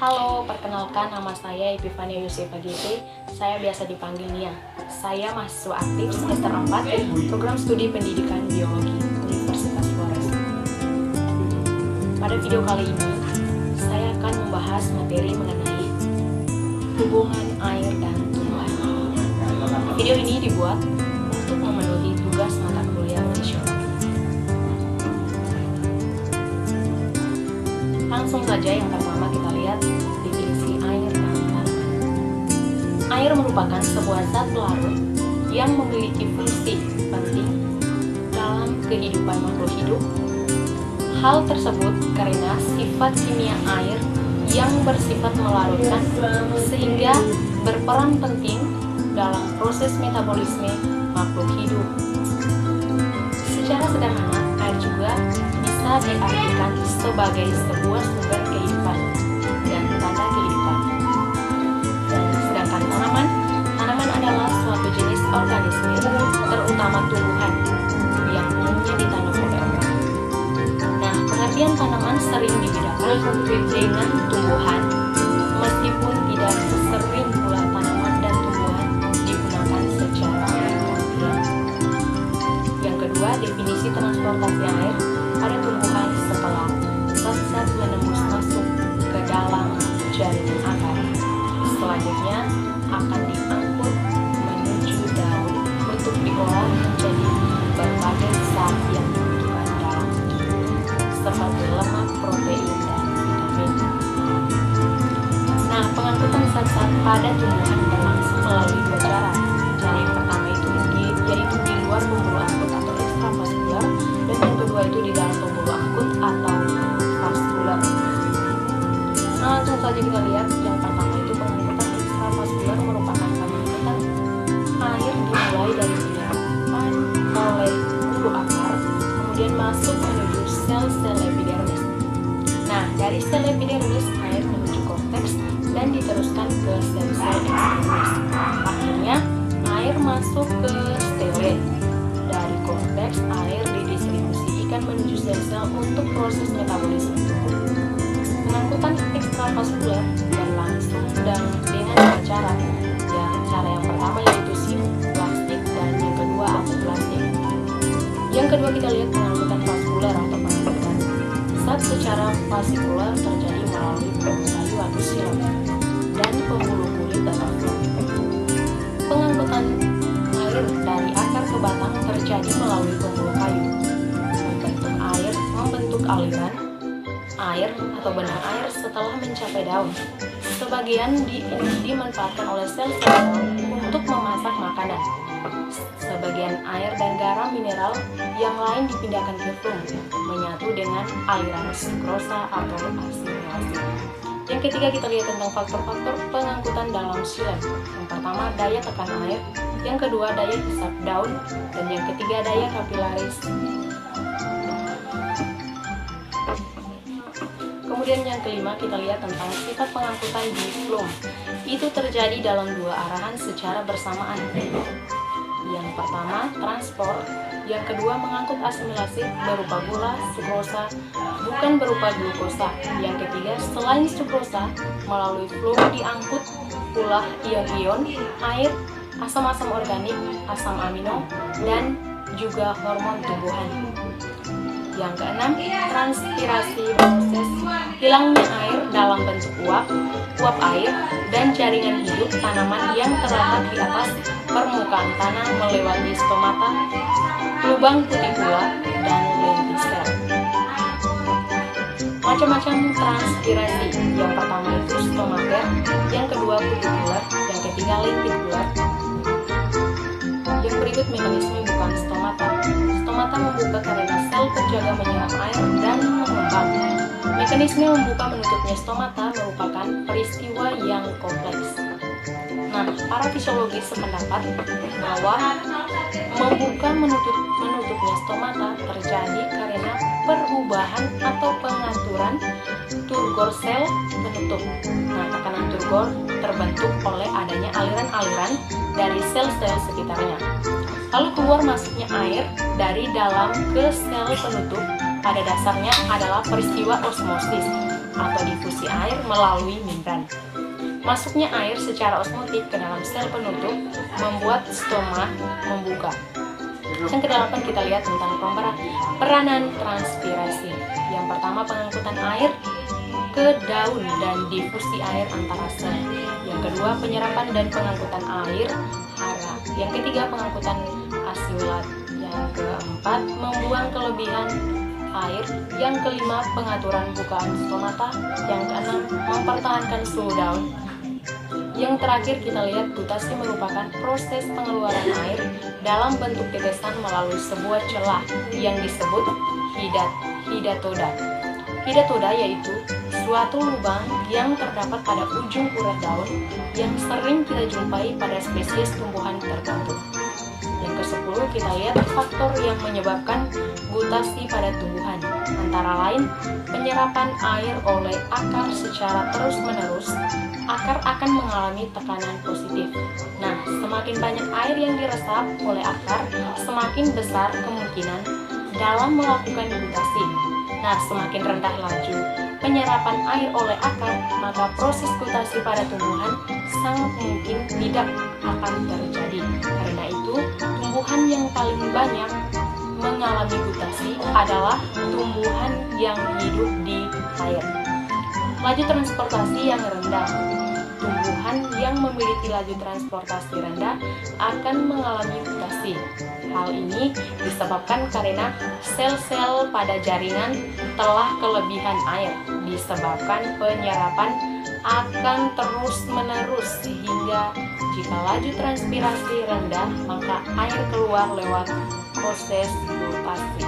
Halo, perkenalkan nama saya Epifania Yusefa GT. Saya biasa dipanggil Nia. Saya mahasiswa aktif semester 4 program studi pendidikan biologi Universitas Flores. Pada video kali ini, saya akan membahas materi mengenai hubungan air dan tumbuhan. Video ini dibuat untuk memenuhi tugas mata kuliah nasional. Langsung saja yang pertama kita lihat definisi air dan tanaman. Air merupakan sebuah zat pelarut yang memiliki fungsi penting dalam kehidupan makhluk hidup. Hal tersebut karena sifat kimia air yang bersifat melarutkan sehingga berperan penting dalam proses metabolisme makhluk hidup. Secara sederhana, air juga bisa diartikan sebagai sebuah sumber kehidupan dan tanda kehidupan. Sedangkan tanaman adalah suatu jenis organisme, terutama tumbuhan, yang umumnya ditanam oleh orang. Nah, pengertian tanaman sering dibedakan dengan tumbuhan, meskipun tidak sesering pula tanaman dan tumbuhan digunakan secara bergantian. Yang kedua, definisi transportasi air pada tumbuhan setelah zat-zat menembus masuk ke dalam jaringan akar. Selanjutnya akan diangkut menuju daun untuk diolah menjadi berbagai zat yang dibutuhkan dalam tubuh, seperti lemak, protein, dan vitamin. Nah, pengangkutan zat-zat pada tumbuhan berlangsung melalui dua cara. Cara yang pertama yaitu di luar pembuluh angkut atau ekstravaskular, dan yang kedua itu di dalam pembuluh angkut atau vaskular. Nah, langsung saja kita lihat yang pertama itu pengangkutan ekstravaskular merupakan pengangkutan air dimulai dari penyerapan oleh bulu akar, kemudian masuk menuju sel-sel epidermis. Nah, dari sel epidermis air menuju korteks dan diteruskan ke sel-sel epidermis. Akhirnya air masuk ke stele. Dari korteks air didistribusikan menuju sel-sel untuk proses metabolisme tubuh. Pengangkutan ekstravaskular berlangsung dengan dua cara. Cara yang pertama yaitu simplastik dan yang kedua apoplastik. Yang kedua kita lihat pengangkutan vaskular atau pengangkutan zat secara vasikular terjadi melalui pembuluh kayu atau silem dan pembuluh kulit atau fluid. Pengangkutan air dari akar ke batang terjadi melalui pembuluh kayu. Membentuk aliran air atau benang air setelah mencapai daun. Sebagian dimanfaatkan oleh sel-sel daun untuk memasak makanan. Sebagian air dan garam mineral yang lain dipindahkan ke flum, menyatu dengan aliran sukrosa atau asimilasi. Yang ketiga kita lihat tentang faktor-faktor pengangkutan dalam silem. Yang pertama daya tekan air, yang kedua daya hisap daun, dan yang ketiga daya kapilaris. Kemudian yang kelima kita lihat tentang sifat pengangkutan di flum. Itu terjadi dalam dua arahan secara bersamaan. Yang pertama transport, yang kedua mengangkut asimilasi berupa gula, sukrosa, bukan berupa glukosa. Yang ketiga, selain sukrosa, melalui flum diangkut pula ion-ion, air, asam-asam organik, asam amino, dan juga hormon tumbuhan. Yang keenam, transpirasi, proses hilangnya air dalam bentuk uap air, dan jaringan hidup tanaman yang terletak di atas permukaan tanah melewati stomata, lubang kutikula, dan lentisel. Macam-macam transpirasi, yang pertama itu stomater, yang kedua kutikular, yang ketiga lentikular. Yang berikut mekanisme bukan stomata. Stomata membuka karena sel penjaga menyerap air dan mengembang. Mekanisme membuka menutupnya stomata merupakan peristiwa yang kompleks. Nah, para fisiologis sependapat bahwa membuka menutupnya stomata terjadi karena perubahan atau pengaturan turgor sel penutup. Nah, tekanan turgor terbentuk oleh adanya aliran-aliran dari sel-sel sekitarnya. Lalu keluar masuknya air dari dalam ke sel penutup pada dasarnya adalah peristiwa osmosis. atau difusi air melalui membran. Masuknya air secara osmotik ke dalam sel penutup membuat stoma membuka. Yang kedelapan kita lihat tentang peranan transpirasi. Yang pertama, pengangkutan air ke daun dan difusi air antara sel. Yang kedua, penyerapan dan pengangkutan air hara. Yang ketiga, pengangkutan asilat. Yang keempat, membuang kelebihan air. Yang kelima, pengaturan bukaan stomata. Yang keenam, mempertahankan suhu daun. Yang terakhir kita lihat gutasi merupakan proses pengeluaran air dalam bentuk tetesan melalui sebuah celah yang disebut hidatoda. Hidatoda yaitu suatu lubang yang terdapat pada ujung urat daun yang sering kita jumpai pada spesies tumbuhan tertentu. Yang ke-10 kita lihat faktor yang menyebabkan gutasi pada tumbuhan, antara lain penyerapan air oleh akar secara terus-menerus. Akar akan mengalami tekanan positif. Nah, semakin banyak air yang diresap oleh akar, semakin besar kemungkinan dalam melakukan gutasi. Nah, semakin rendah laju penyerapan air oleh akar, maka proses gutasi pada tumbuhan sangat mungkin tidak akan terjadi. Karena itu, tumbuhan yang paling banyak mengalami gutasi adalah tumbuhan yang hidup di air. Laju transportasi yang rendah. Tumbuhan yang memiliki laju transportasi rendah akan mengalami gutasi. Hal ini disebabkan karena sel-sel pada jaringan telah kelebihan air, disebabkan penyerapan akan terus-menerus sehingga jika laju transpirasi rendah, maka air keluar lewat proses gutasi.